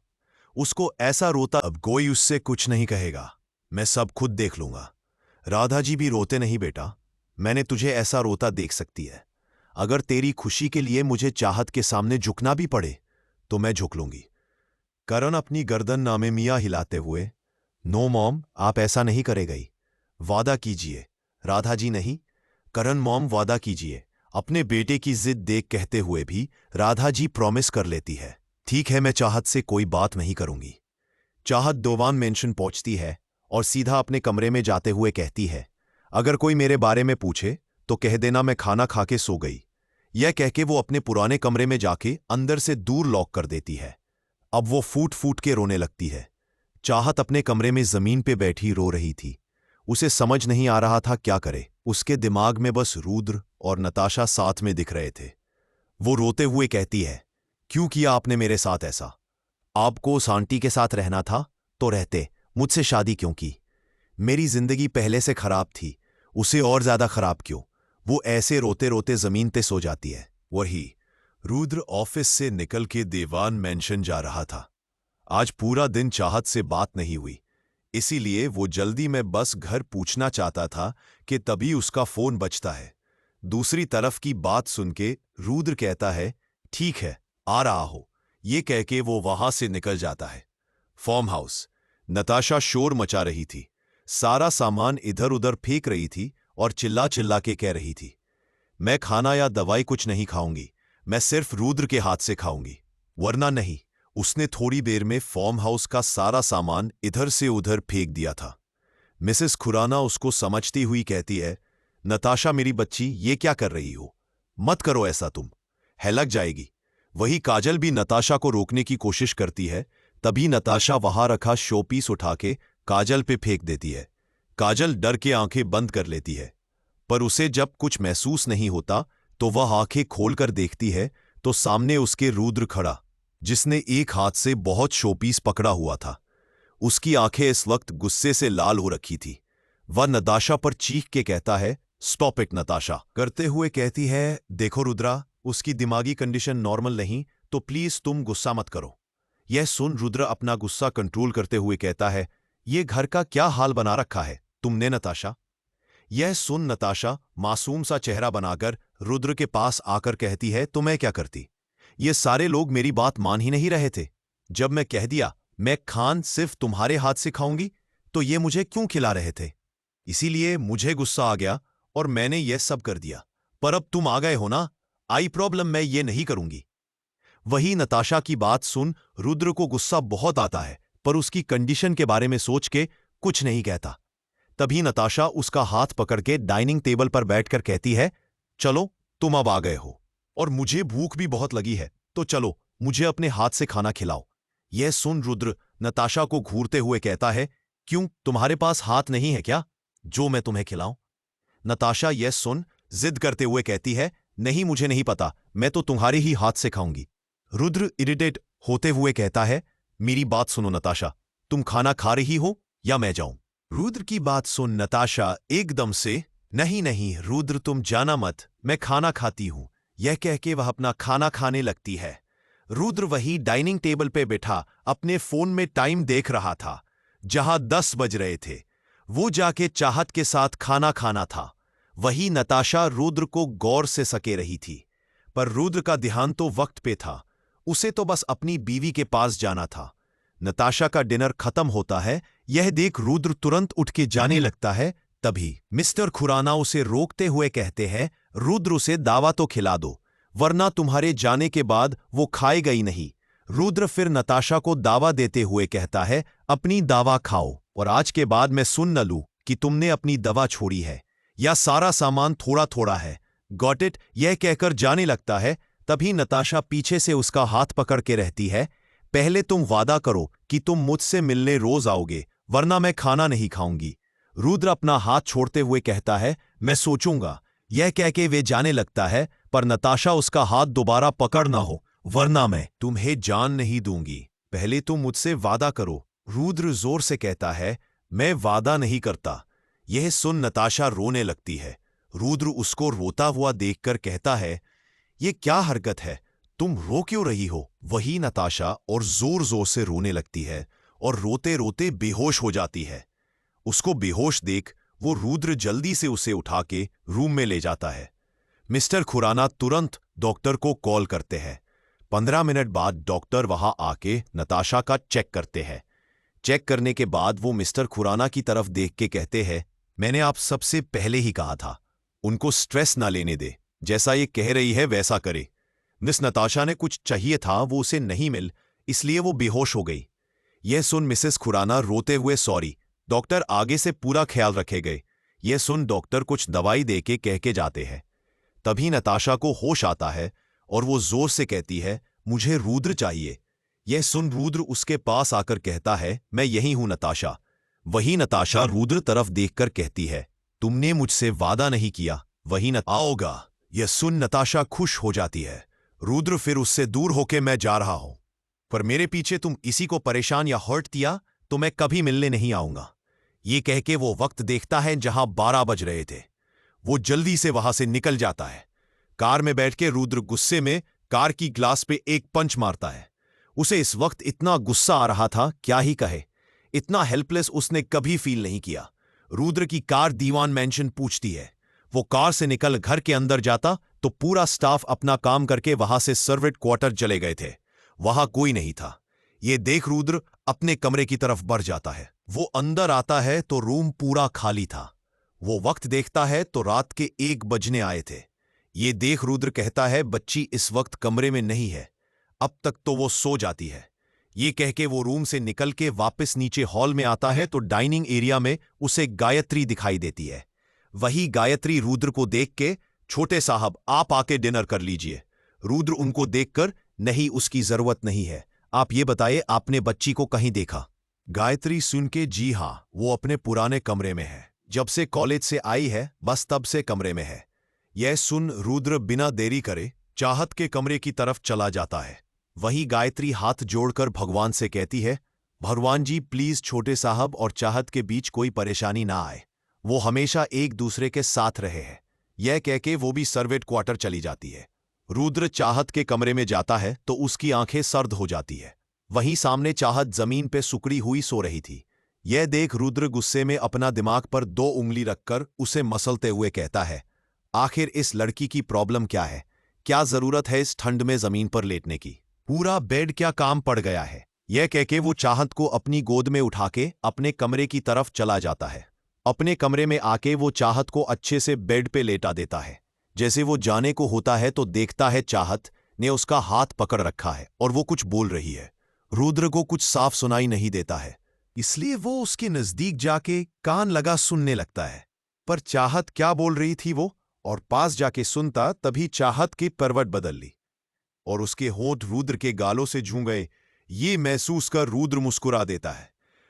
Speaker 1: उसको ऐसा रोता, अब कोई उससे कुछ नहीं कहेगा, मैं सब खुद देख लूंगा। राधा जी भी रोते नहीं बेटा, मैंने तुझे ऐसा रोता देख सकती है। अगर तेरी खुशी के लिए मुझे चाहत के सामने झुकना भी पड़े तो मैं झुक लूंगी। करण अपनी गर्दन नामे मियाँ हिलाते हुए, नो मॉम, आप ऐसा नहीं करेगी। वादा कीजिए। राधा जी नहीं, करण मॉम वादा कीजिए। अपने बेटे की जिद देख कहते हुए भी राधा जी प्रॉमिस कर लेती है, ठीक है मैं चाहत से कोई बात नहीं करूंगी। चाहत दोवान मेंशन पहुंचती है और सीधा अपने कमरे में जाते हुए कहती है, अगर कोई मेरे बारे में पूछे तो कह देना मैं खाना खा के सो गई। यह कह के वो अपने पुराने कमरे में जाके अंदर से दूर लॉक कर देती है। अब वो फूट फूट के रोने लगती है। चाहत अपने कमरे में जमीन पे बैठी रो रही थी। उसे समझ नहीं आ रहा था क्या करे। उसके दिमाग में बस रुद्र और नताशा साथ में दिख रहे थे। वो रोते हुए कहती है, क्यों किया आपने मेरे साथ ऐसा? आपको उस आंटी के साथ रहना था तो रहते, मुझसे शादी क्यों की? मेरी जिंदगी पहले से खराब थी, उसे और ज्यादा खराब क्यों? वो ऐसे रोते रोते जमीन पे सो जाती है। वही रुद्र ऑफिस से निकल के देवान मेंशन जा रहा था। आज पूरा दिन चाहत से बात नहीं हुई, इसीलिए वो जल्दी में बस घर पूछना चाहता था कि तभी उसका फोन बजता है। दूसरी तरफ की बात सुन के रुद्र कहता है, ठीक है आ रहा हो। ये कह के वो वहां से निकल जाता है। Farm house. नताशा शोर मचा रही थी, सारा सामान इधर उधर फेंक रही थी और चिल्ला चिल्ला के कह रही थी, मैं खाना या दवाई कुछ नहीं खाऊंगी, मैं सिर्फ रुद्र के हाथ से खाऊंगी, वरना नहीं। उसने थोड़ी देर में फार्म हाउस का सारा सामान इधर से उधर फेंक दिया था। मिसेस खुराना उसको समझती हुई कहती है, नताशा मेरी बच्ची, ये क्या कर रही हो? मत करो ऐसा, तुम है लग जाएगी। वही काजल भी नताशा को रोकने की कोशिश करती है, तभी नताशा वहां रखा शोपीस उठा के काजल पे फेंक देती है। काजल डर के आंखें बंद कर लेती है, पर उसे जब कुछ महसूस नहीं होता तो वह आंखें खोलकर देखती है तो सामने उसके रुद्र खड़ा, जिसने एक हाथ से बहुत शोपीस पकड़ा हुआ था। उसकी आंखें इस वक्त गुस्से से लाल हो रखी थी। वह नताशा पर चीख के कहता है, स्टॉप इट नताशा। करते हुए कहती है, देखो रुद्रा, उसकी दिमागी कंडीशन नॉर्मल नहीं, तो प्लीज तुम गुस्सा मत करो। यह सुन रुद्र अपना गुस्सा कंट्रोल करते हुए कहता है, ये घर का क्या हाल बना रखा है तुमने नताशा? यह सुन नताशा मासूम सा चेहरा बनाकर रुद्र के पास आकर कहती है, तो मैं क्या करती? ये सारे लोग मेरी बात मान ही नहीं रहे थे। जब मैं कह दिया मैं खान सिर्फ तुम्हारे हाथ से खाऊंगी, तो ये मुझे क्यों खिला रहे थे? इसीलिए मुझे गुस्सा आ गया और मैंने यह सब कर दिया। पर अब तुम आ गए हो ना, आई प्रॉब्लम, मैं ये नहीं करूंगी। वही नताशा की बात सुन रुद्र को गुस्सा बहुत आता है, पर उसकी कंडीशन के बारे में सोच के कुछ नहीं कहता। तभी नताशा उसका हाथ पकड़ के डाइनिंग टेबल पर बैठकर कहती है, चलो, तुम अब आ गए हो और मुझे भूख भी बहुत लगी है, तो चलो मुझे अपने हाथ से खाना खिलाओ। यह सुन रुद्र नताशा को घूरते हुए कहता है, क्यों, तुम्हारे पास हाथ नहीं है क्या जो मैं तुम्हें खिलाऊं? नताशा यह सुन जिद करते हुए कहती है, नहीं, मुझे नहीं पता, मैं तो तुम्हारे ही हाथ से खाऊंगी। रुद्र इरिटेट होते हुए कहता है, मेरी बात सुनो नताशा, तुम खाना खा रही हो या मैं जाऊं? रुद्र की बात सुन नताशा एकदम से, नहीं नहीं रुद्र, तुम जाना मत, मैं खाना खाती हूं, यह कह के वह अपना खाना खाने लगती है। रुद्र वही डाइनिंग टेबल पे बैठा अपने फोन में टाइम देख रहा था। जहां 10 बज रहे थे, वो जाके चाहत के साथ खाना खाना था। वही नताशा रुद्र को गौर से सके रही थी, पर रुद्र का ध्यान तो वक्त पे था। उसे तो बस अपनी बीवी के पास जाना था। नताशा का डिनर खत्म होता है, यह देख रुद्र तुरंत उठ के जाने लगता है। तभी मिस्टर खुराना उसे रोकते हुए कहते हैं, रुद्र, उसे दावा तो खिला दो, वरना तुम्हारे जाने के बाद वो खाएगा ही नहीं। रुद्र फिर नताशा को दावा देते हुए कहता है, अपनी दावा खाओ और आज के बाद मैं सुन न लूं कि तुमने अपनी दवा छोड़ी है या सारा सामान थोड़ा थोड़ा है। गॉट इट, यह कहकर जाने लगता है। तभी नताशा पीछे से उसका हाथ पकड़ के रहती है, पहले तुम वादा करो कि तुम मुझसे मिलने रोज आओगे, वरना मैं खाना नहीं खाऊंगी। रुद्र अपना हाथ छोड़ते हुए कहता है, मैं सोचूंगा। यह कह के वे जाने लगता है, पर नताशा उसका हाथ दोबारा पकड़ ना हो, वरना मैं तुम्हें जान नहीं दूंगी, पहले तुम मुझसे वादा करो। रुद्र जोर से कहता है, मैं वादा नहीं करता। यह सुन नताशा रोने लगती है। रुद्र उसको रोता हुआ देखकर कहता है, ये क्या हरकत है, तुम रो क्यों रही हो? वही नताशा और जोर जोर से रोने लगती है और रोते रोते बेहोश हो जाती है। उसको बेहोश देख वो रुद्र जल्दी से उसे उठा के रूम में ले जाता है। मिस्टर खुराना तुरंत डॉक्टर को कॉल करते हैं। 15 मिनट बाद डॉक्टर वहां आके नताशा का चेक करते हैं। चेक करने के बाद वो मिस्टर खुराना की तरफ देख के कहते हैं, मैंने आप सबसे पहले ही कहा था, उनको स्ट्रेस ना लेने दे, जैसा ये कह रही है वैसा करे। मिस नताशा ने कुछ चाहिए था, वो उसे नहीं मिल, इसलिए वो बेहोश हो गई। यह सुन मिसेस खुराना रोते हुए सॉरी, डॉक्टर आगे से पूरा ख्याल रखे गए। यह सुन डॉक्टर कुछ दवाई दे के कह के जाते हैं। तभी नताशा को होश आता है और वो जोर से कहती है, मुझे रुद्र चाहिए। यह सुन रुद्र उसके पास आकर कहता है, मैं यही हूं नताशा। वही नताशा रुद्र तरफ देखकर कहती है, तुमने मुझसे वादा नहीं किया, वही न आओगा। यह सुन नताशा खुश हो जाती है। रुद्र फिर उससे दूर होके, मैं जा रहा हूं, पर मेरे पीछे तुम इसी को परेशान या हर्ट किया तो मैं कभी मिलने नहीं आऊंगा। ये कह के वो वक्त देखता है जहां 12 बज रहे थे। वो जल्दी से वहां से निकल जाता है। कार में बैठ के रुद्र गुस्से में कार की ग्लास पे एक पंच मारता है। उसे इस वक्त इतना गुस्सा आ रहा था, क्या ही कहे। इतना हेल्पलेस उसने कभी फील नहीं किया। रुद्र की कार दीवान मैंशन पूछती है। वो कार से निकल घर के अंदर जाता तो पूरा स्टाफ अपना काम करके वहां से सर्वेंट क्वार्टर चले गए थे। वहां कोई नहीं था। ये देख रुद्र अपने कमरे की तरफ बढ़ जाता है। वो अंदर आता है तो रूम पूरा खाली था। वो वक्त देखता है तो रात के 1 बजने आए थे। ये देख रुद्र कहता है, बच्ची इस वक्त कमरे में नहीं है, अब तक तो वो सो जाती है। ये कह के वो रूम से निकल के वापस नीचे हॉल में आता है तो डाइनिंग एरिया में उसे गायत्री दिखाई देती है। वही गायत्री रुद्र को देख के, छोटे साहब आप आके डिनर कर लीजिए। रुद्र उनको देखकर, नहीं, उसकी जरूरत नहीं है, आप ये बताइए आपने बच्ची को कहीं देखा? गायत्री सुन के, जी हां, वो अपने पुराने कमरे में है, जब से कॉलेज से आई है बस तब से कमरे में है। यह सुन रुद्र बिना देरी करे चाहत के कमरे की तरफ चला जाता है। वही गायत्री हाथ जोड़कर भगवान से कहती है, भगवान जी प्लीज छोटे साहब और चाहत के बीच कोई परेशानी ना आए, वो हमेशा एक दूसरे के साथ रहे हैं। यह कह के वो भी सर्वेंट क्वार्टर चली जाती है। रुद्र चाहत के कमरे में जाता है तो उसकी आंखें सर्द हो जाती है। वहीं सामने चाहत जमीन पे सुकड़ी हुई सो रही थी। यह देख रुद्र गुस्से में अपना दिमाग पर 2 उंगली रखकर उसे मसलते हुए कहता है, आखिर इस लड़की की प्रॉब्लम क्या है? क्या जरूरत है इस ठंड में जमीन पर लेटने की? पूरा बेड क्या काम पड़ गया है? यह कह के वो चाहत को अपनी गोद में उठा के अपने कमरे की तरफ चला जाता है। अपने कमरे में आके वो चाहत को अच्छे से बेड पे लेटा देता है। जैसे वो जाने को होता है तो देखता है चाहत ने उसका हाथ पकड़ रखा है और वो कुछ बोल रही है। रुद्र को कुछ साफ सुनाई नहीं देता है, इसलिए वो उसके नजदीक जाके कान लगा सुनने लगता है। पर चाहत क्या बोल रही थी वो और पास जाके सुनता तभी चाहत की परवट बदल ली और उसके होंठ रुद्र के गालों से झूम गए। ये महसूस कर रुद्र मुस्कुरा देता है।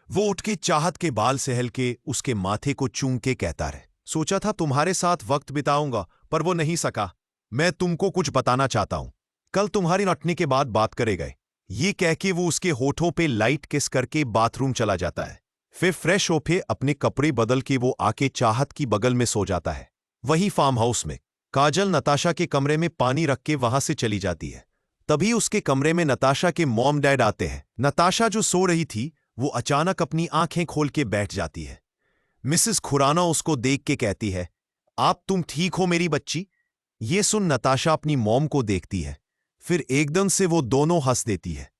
Speaker 1: वो उठ के चाहत के बाल सहल के उसके माथे को चूम के कहता रहे, सोचा था तुम्हारे साथ वक्त बिताऊंगा पर वो नहीं सका। मैं तुमको कुछ बताना चाहता हूं। कल तुम्हारी नटने के बाद बात करे गए। ये कह के वो उसके होठों पे लाइट किस करके बाथरूम चला जाता है। फिर फ्रेश होके अपने कपड़े बदल के वो आके चाहत की बगल में सो जाता है। वही फार्म हाउस में काजल नताशा के कमरे में पानी रख के वहां से चली जाती है। तभी उसके कमरे में नताशा के मॉम डैड आते हैं। नताशा जो सो रही थी वो अचानक अपनी आंखें खोल के बैठ जाती है। मिसेस खुराना उसको देख के कहती है, आप तुम ठीक हो मेरी बच्ची? ये सुन नताशा अपनी मॉम को देखती है। फिर एकदम से वो दोनों हंस देती है।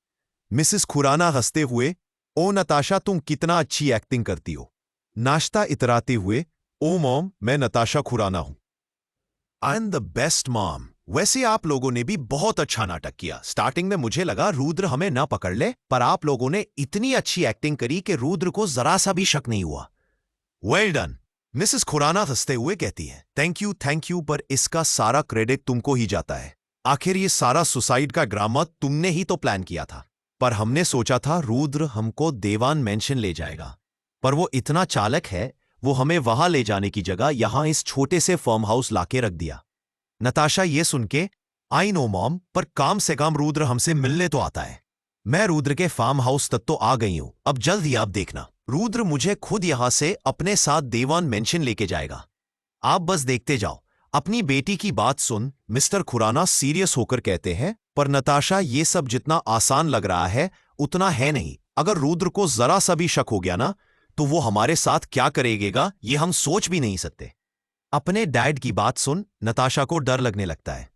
Speaker 1: मिसेस खुराना हंसते हुए, ओ नताशा तुम कितना अच्छी एक्टिंग करती हो। नाश्ता इतराते हुए, ओ मॉम मैं नताशा खुराना हूं। I am the best mom. वैसे आप लोगों ने भी बहुत अच्छा नाटक किया। स्टार्टिंग में मुझे लगा रुद्र हमें ना पकड़ ले, पर आप लोगों ने इतनी अच्छी एक्टिंग करी कि रुद्र को जरा सा भी शक नहीं हुआ। Well done. मिसेस खुराना हंसते हुए कहती है, थैंक यू पर इसका सारा क्रेडिट तुमको ही जाता है। आखिर ये सारा सुसाइड का ड्रामा तुमने ही तो प्लान किया था। पर हमने सोचा था रुद्र हमको देवान मेंशन ले जाएगा, पर वो इतना चालक है, वो हमें वहां ले जाने की जगह यहां इस छोटे से फार्म हाउस लाके रख दिया। नताशा ये सुन के, आई नो मॉम, पर काम से काम रुद्र हमसे मिलने तो आता है। मैं रुद्र के फार्म हाउस तक तो आ गई हूं, अब जल्द ही आप देखना रुद्र मुझे खुद यहां से अपने साथ देवान मेंशन लेके जाएगा। आप बस देखते जाओ। अपनी बेटी की बात सुन मिस्टर खुराना सीरियस होकर कहते हैं, पर नताशा ये सब जितना आसान लग रहा है उतना है नहीं। अगर रुद्र को जरा सा भी शक हो गया ना तो वो हमारे साथ क्या करेगा ये हम सोच भी नहीं सकते। अपने डैड की बात सुन नताशा को डर लगने लगता है,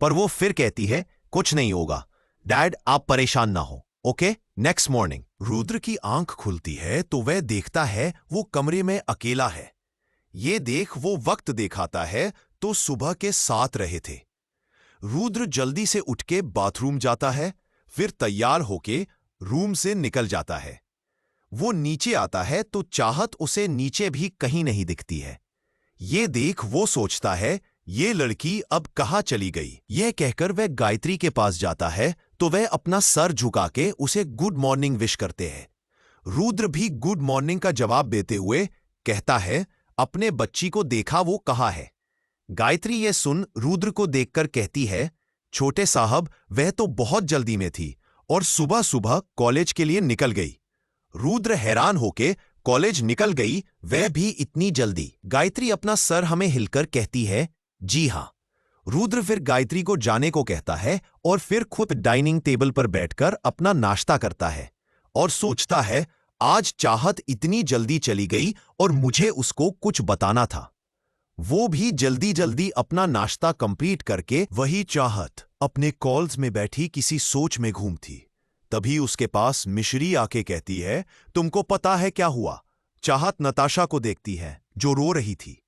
Speaker 1: पर वो फिर कहती है, कुछ नहीं होगा डैड, आप परेशान ना हो, ओके। नेक्स्ट मॉर्निंग रुद्र की आंख खुलती है तो वह देखता है वो कमरे में अकेला है। ये देख वो वक्त दिखाता है तो सुबह के 7 रहे थे। रुद्र जल्दी से उठ के बाथरूम जाता है, फिर तैयार होके रूम से निकल जाता है। वो नीचे आता है तो चाहत उसे नीचे भी कहीं नहीं दिखती है। ये देख वो सोचता है ये लड़की अब कहाँ चली गई। यह कहकर वह गायत्री के पास जाता है तो वह अपना सर झुका के उसे गुड मॉर्निंग विश करते हैं। रुद्र भी गुड मॉर्निंग का जवाब देते हुए कहता है, अपने बच्ची को देखा वो कहाँ है। गायत्री ये सुन रुद्र को देखकर कहती है, छोटे साहब वह तो बहुत जल्दी में थी और सुबह सुबह कॉलेज के लिए निकल गई। रुद्र हैरान होके, कॉलेज निकल गई, वह भी इतनी जल्दी? गायत्री अपना सर हमें हिलकर कहती है, जी हां। रुद्र फिर गायत्री को जाने को कहता है और फिर खुद डाइनिंग टेबल पर बैठकर अपना नाश्ता करता है और सोचता है, आज चाहत इतनी जल्दी चली गई और मुझे उसको कुछ बताना था। वो भी जल्दी जल्दी अपना नाश्ता कंप्लीट करके वही चाहत अपने कॉल्स में बैठी किसी सोच में घूम थी। तभी उसके पास मिश्री आके कहती है, तुमको पता है क्या हुआ? चाहत नताशा को देखती है जो रो रही थी।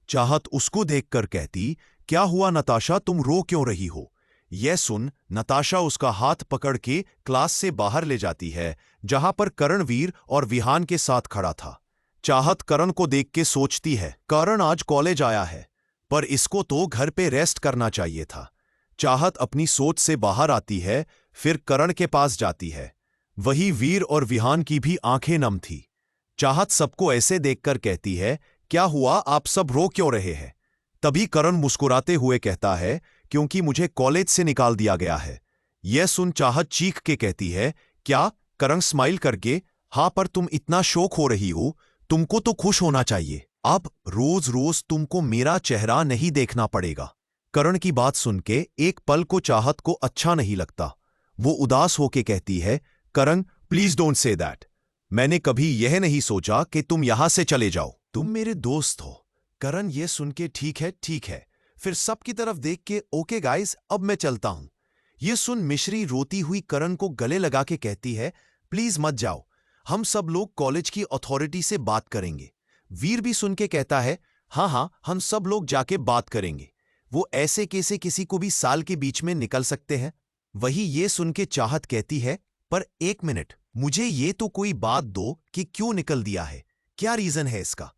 Speaker 1: चाहत उसको देखकर कहती, क्या हुआ नताशा, तुम रो क्यों रही हो? यह सुन नताशा उसका हाथ पकड़ के क्लास से बाहर ले जाती है जहां पर करणवीर और विहान के साथ खड़ा था। चाहत करण को देख के सोचती है, करण आज कॉलेज आया है पर इसको तो घर पे रेस्ट करना चाहिए था। चाहत अपनी सोच से बाहर आती है, फिर करण के पास जाती है। वही वीर और विहान की भी आंखें नम थी। चाहत सबको ऐसे देखकर कहती है, क्या हुआ, आप सब रो क्यों रहे हैं? तभी करण मुस्कुराते हुए कहता है, क्योंकि मुझे कॉलेज से निकाल दिया गया है। यह सुन चाहत चीख के कहती है, क्या? करण स्माइल करके, हाँ पर तुम इतना शोक हो रही हो, तुमको तो खुश होना चाहिए। अब रोज रोज तुमको मेरा चेहरा नहीं देखना पड़ेगा। करण की बात सुन के एक पल को चाहत को अच्छा नहीं लगता। वो उदास होके कहती है, करण प्लीज डोंट से दैट। मैंने कभी यह नहीं सोचा कि तुम यहां से चले जाओ। तुम मेरे दोस्त हो। करण ये सुन के ठीक है, फिर सबकी तरफ देख के, ओके गाइस अब मैं चलता हूं। ये सुन मिश्री रोती हुई करण को गले लगा के कहती है, प्लीज मत जाओ, हम सब लोग कॉलेज की अथॉरिटी से बात करेंगे। वीर भी सुन के कहता है, हाँ हम सब लोग जाके बात करेंगे। वो ऐसे कैसे किसी को भी साल के बीच में निकल सकते हैं। वही ये सुन के चाहत कहती है, पर एक मिनट, मुझे ये तो कोई बात दो कि क्यों निकल दिया है, क्या रीजन है इसका?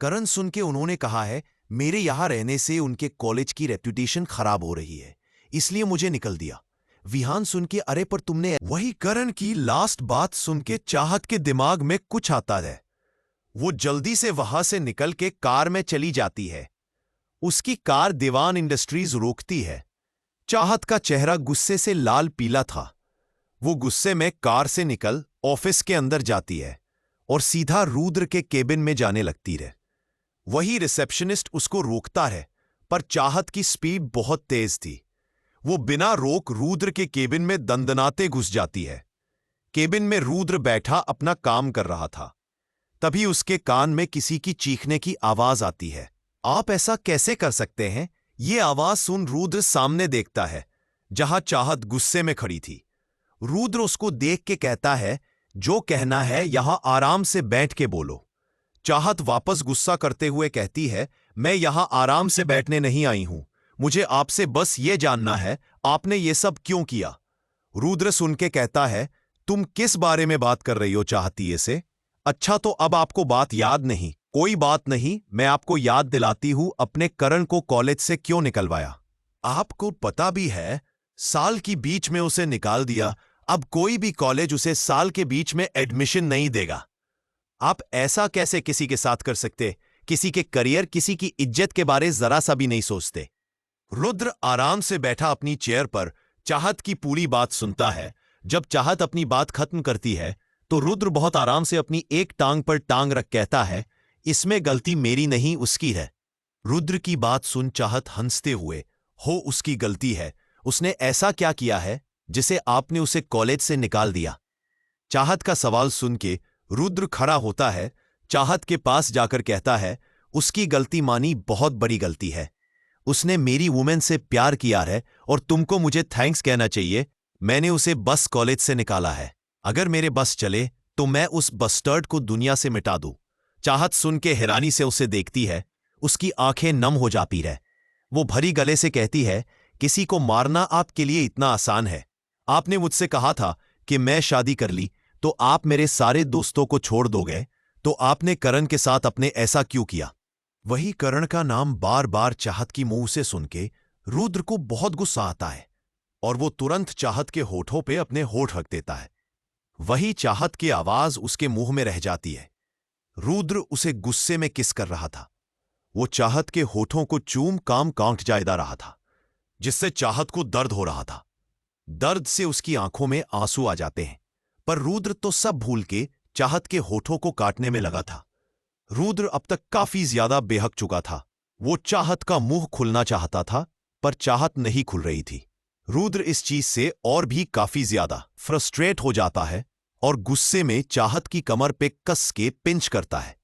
Speaker 1: करण सुन के उन्होंने कहा है, मेरे यहाँ रहने से उनके कॉलेज की रेप्यूटेशन खराब हो रही है, इसलिए मुझे निकल दिया। विहान सुन के अरे पर तुमने वही करण की लास्ट बात सुन के चाहत के दिमाग में कुछ आता है। वो जल्दी से वहां से निकल के कार में चली जाती है। उसकी कार दीवान इंडस्ट्रीज रोकती है। चाहत का चेहरा गुस्से से लाल पीला था। वो गुस्से में कार से निकल ऑफिस के अंदर जाती है और सीधा रुद्र के केबिन में जाने लगती है। वही रिसेप्शनिस्ट उसको रोकता है, पर चाहत की स्पीड बहुत तेज थी। वो बिना रोक रुद्र के केबिन में दंदनाते घुस जाती है। केबिन में रुद्र बैठा अपना काम कर रहा था। तभी उसके कान में किसी की चीखने की आवाज आती है। आप ऐसा कैसे कर सकते हैं? ये आवाज सुन रुद्र सामने देखता है, जहां चाहत गुस्से में खड़ी थी। रुद्र उसको देख के कहता है, जो कहना है यहां आराम से बैठ के बोलो। चाहत वापस गुस्सा करते हुए कहती है, मैं यहां आराम से बैठने नहीं आई हूं, मुझे आपसे बस ये जानना है आपने ये सब क्यों किया। रुद्र सुन के कहता है, तुम किस बारे में बात कर रही हो चाहती से? अच्छा तो अब आपको बात याद नहीं। कोई बात नहीं, मैं आपको याद दिलाती हूं अपने करण को कॉलेज से क्यों निकलवाया। आपको पता भी है साल की बीच में उसे निकाल दिया। अब कोई भी कॉलेज उसे साल के बीच में एडमिशन नहीं देगा। आप ऐसा कैसे किसी के साथ कर सकते? किसी के करियर, किसी की इज्जत के बारे जरा सा भी नहीं सोचते। रुद्र आराम से बैठा अपनी चेयर पर चाहत की पूरी बात सुनता है। जब चाहत अपनी बात खत्म करती है तो रुद्र बहुत आराम से अपनी एक टांग पर टांग रख कहता है, इसमें गलती मेरी नहीं उसकी है। रुद्र की बात सुन चाहत हंसते हुए, हो उसकी गलती है, उसने ऐसा क्या किया है जिसे आपने उसे कॉलेज से निकाल दिया? चाहत का सवाल सुन के रुद्र खड़ा होता है, चाहत के पास जाकर कहता है, उसकी गलती मानी बहुत बड़ी गलती है। उसने मेरी वुमेन से प्यार किया है और तुमको मुझे थैंक्स कहना चाहिए। मैंने उसे बस कॉलेज से निकाला है। अगर मेरे बस चले तो मैं उस बस्टर्ड को दुनिया से मिटा दूं। चाहत सुन के हैरानी से उसे देखती है, उसकी आंखें नम हो जाती है। वो भरी गले से कहती है, किसी को मारना आपके लिए इतना आसान है? आपने मुझसे कहा था कि मैं शादी कर ली तो आप मेरे सारे दोस्तों को छोड़ दोगे, तो आपने करण के साथ अपने ऐसा क्यों किया? वही करण का नाम बार बार चाहत की मुंह से सुन के रुद्र को बहुत गुस्सा आता है और वो तुरंत चाहत के होठों पे अपने होठ रख देता है। वही चाहत की आवाज उसके मुंह में रह जाती है। रुद्र उसे गुस्से में किस कर रहा था। वो चाहत के होठों को चूम काम कांट जायदा रहा था, जिससे चाहत को दर्द हो रहा था। दर्द से उसकी आंखों में आंसू आ जाते हैं, पर रुद्र तो सब भूल के चाहत के होठों को काटने में लगा था। रुद्र अब तक काफी ज्यादा बेहक चुका था। वो चाहत का मुंह खुलना चाहता था, पर चाहत नहीं खुल रही थी। रुद्र इस चीज से और भी काफी ज्यादा फ्रस्ट्रेट हो जाता है और गुस्से में चाहत की कमर पे कस के पिंच करता है,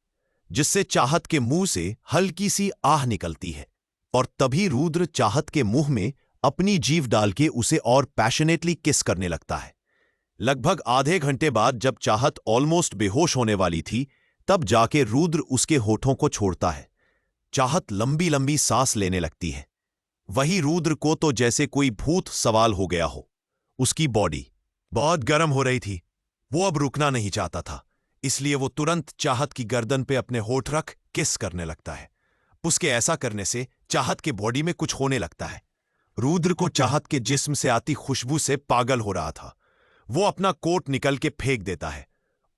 Speaker 1: जिससे चाहत के मुंह से हल्की सी आह निकलती है। और तभी रुद्र चाहत के मुंह में अपनी जीभ डाल के उसे और पैशनेटली किस करने लगता है। लगभग आधे घंटे बाद जब चाहत ऑलमोस्ट बेहोश होने वाली थी, तब जाके रुद्र उसके होठों को छोड़ता है। चाहत लंबी लंबी सांस लेने लगती है। वही रुद्र को तो जैसे कोई भूत सवाल हो गया हो। उसकी बॉडी बहुत गर्म हो रही थी। वो अब रुकना नहीं चाहता था, इसलिए वो तुरंत चाहत की गर्दन पे अपने होठ रख किस करने लगता है। उसके ऐसा करने से चाहत के बॉडी में कुछ होने लगता है। रुद्र को चाहत के जिस्म से आती खुशबू से पागल हो रहा था। वो अपना कोट निकल के फेंक देता है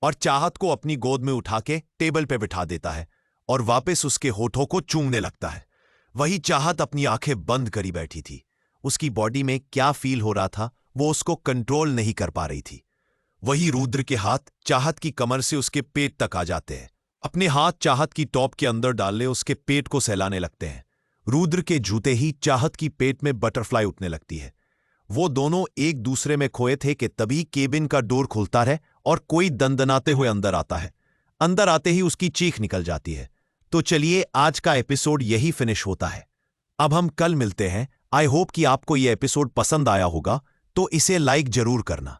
Speaker 1: और चाहत को अपनी गोद में उठा के टेबल पे बिठा देता है और वापस उसके होठों को चूमने लगता है। वही चाहत अपनी आंखें बंद करी बैठी थी। उसकी बॉडी में क्या फील हो रहा था वो उसको कंट्रोल नहीं कर पा रही थी। वही रुद्र के हाथ चाहत की कमर से उसके पेट तक आ जाते हैं। अपने हाथ चाहत की टॉप के अंदर डालने उसके पेट को सहलाने लगते हैं। रुद्र के जूते ही चाहत की पेट में बटरफ्लाई उठने लगती है। वो दोनों एक दूसरे में खोए थे कि तभी केबिन का डोर खुलता है और कोई दंदनाते हुए अंदर आता है। अंदर आते ही उसकी चीख निकल जाती है। तो चलिए आज का एपिसोड यही फिनिश होता है। अब हम कल मिलते हैं। आई होप कि आपको यह एपिसोड पसंद आया होगा, तो इसे लाइक जरूर करना।